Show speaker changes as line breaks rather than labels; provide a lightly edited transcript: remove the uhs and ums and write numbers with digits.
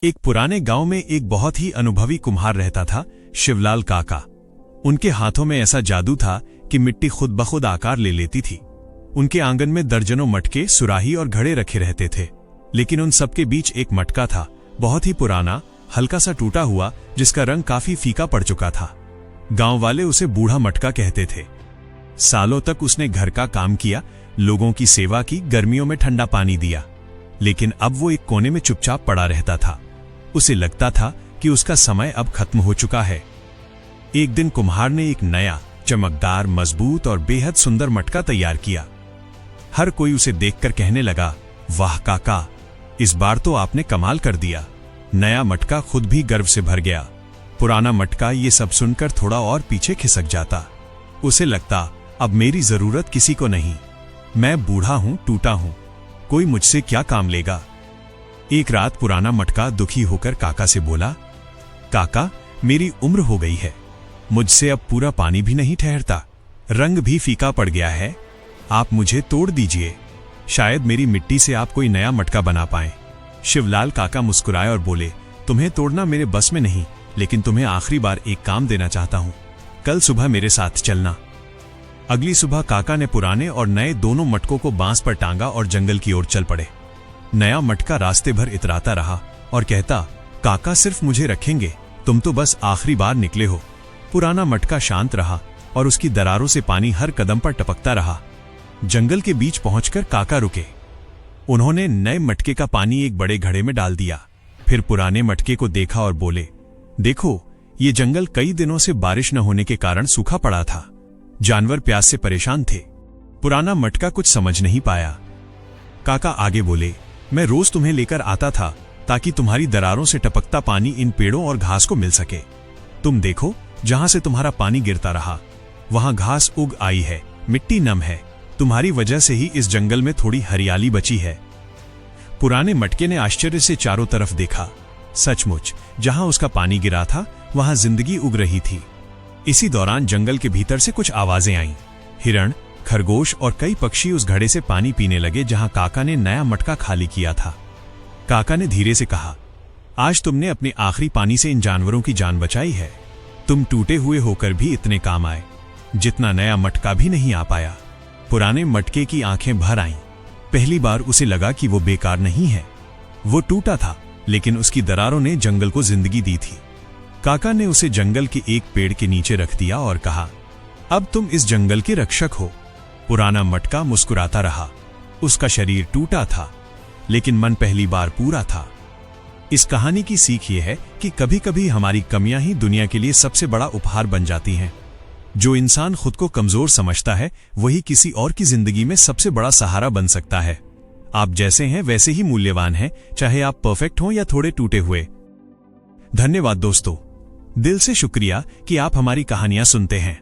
एक पुराने गांव में एक बहुत ही अनुभवी कुम्हार रहता था, शिवलाल काका। उनके हाथों में ऐसा जादू था कि मिट्टी खुद ब खुद आकार ले लेती थी। उनके आंगन में दर्जनों मटके, सुराही और घड़े रखे रहते थे, लेकिन उन सबके बीच एक मटका था, बहुत ही पुराना, हल्का सा टूटा हुआ, जिसका रंग काफी फीका पड़ चुका था। गांव वाले उसे बूढ़ा मटका कहते थे। सालों तक उसने घर का काम किया, लोगों की सेवा की, गर्मियों में ठंडा पानी दिया, लेकिन अब वो एक कोने में चुपचाप पड़ा रहता था। उसे लगता था कि उसका समय अब खत्म हो चुका है। एक दिन कुम्हार ने एक नया, चमकदार, मजबूत और बेहद सुंदर मटका तैयार किया। हर कोई उसे देखकर कहने लगा, वाह काका, इस बार तो आपने कमाल कर दिया। नया मटका खुद भी गर्व से भर गया। पुराना मटका ये सब सुनकर थोड़ा और पीछे खिसक जाता। उसे लगता, अब मेरी जरूरत किसी को नहीं, मैं बूढ़ा हूं, टूटा हूं, कोई मुझसे क्या काम लेगा। एक रात पुराना मटका दुखी होकर काका से बोला, काका, मेरी उम्र हो गई है, मुझसे अब पूरा पानी भी नहीं ठहरता, रंग भी फीका पड़ गया है, आप मुझे तोड़ दीजिए, शायद मेरी मिट्टी से आप कोई नया मटका बना पाएं। शिवलाल काका मुस्कुराए और बोले, तुम्हें तोड़ना मेरे बस में नहीं, लेकिन तुम्हें आखिरी बार एक काम देना चाहता हूं, कल सुबह मेरे साथ चलना। अगली सुबह काका ने पुराने और नए दोनों मटकों को बांस पर टांगा और जंगल की ओर चल पड़े। नया मटका रास्ते भर इतराता रहा और कहता, काका सिर्फ मुझे रखेंगे, तुम तो बस आखिरी बार निकले हो। पुराना मटका शांत रहा और उसकी दरारों से पानी हर कदम पर टपकता रहा। जंगल के बीच पहुंचकर काका रुके। उन्होंने नए मटके का पानी एक बड़े घड़े में डाल दिया, फिर पुराने मटके को देखा और बोले, देखो, ये जंगल कई दिनों से बारिश न होने के कारण सूखा पड़ा था, जानवर प्यास से परेशान थे। पुराना मटका कुछ समझ नहीं पाया। काका आगे बोले, मैं रोज तुम्हें लेकर आता था ताकि तुम्हारी दरारों से टपकता पानी इन पेड़ों और घास को मिल सके। तुम देखो, जहां से तुम्हारा पानी गिरता रहा वहां घास उग आई है, मिट्टी नम है, तुम्हारी वजह से ही इस जंगल में थोड़ी हरियाली बची है। पुराने मटके ने आश्चर्य से चारों तरफ देखा। सचमुच जहां उसका पानी गिरा था वहां जिंदगी उग रही थी। इसी दौरान जंगल के भीतर से कुछ आवाजें आईं। हिरण, खरगोश और कई पक्षी उस घड़े से पानी पीने लगे जहां काका ने नया मटका खाली किया था। काका ने धीरे से कहा, आज तुमने अपने आखिरी पानी से इन जानवरों की जान बचाई है। तुम टूटे हुए होकर भी इतने काम आए, जितना नया मटका भी नहीं आ पाया। पुराने मटके की आंखें भर आईं। पहली बार उसे लगा कि वो बेकार नहीं है। वो टूटा था, लेकिन उसकी दरारों ने जंगल को जिंदगी दी थी। काका ने उसे जंगल के एक पेड़ के नीचे रख दिया और कहा, अब तुम इस जंगल के रक्षक हो। पुराना मटका मुस्कुराता रहा। उसका शरीर टूटा था, लेकिन मन पहली बार पूरा था। इस कहानी की सीख ये है कि कभी कभी हमारी कमियां ही दुनिया के लिए सबसे बड़ा उपहार बन जाती हैं। जो इंसान खुद को कमजोर समझता है, वही किसी और की जिंदगी में सबसे बड़ा सहारा बन सकता है। आप जैसे हैं वैसे ही मूल्यवान हैं, चाहे आप परफेक्ट हों या थोड़े टूटे हुए। धन्यवाद दोस्तों, दिल से शुक्रिया कि आप हमारी कहानियां सुनते हैं।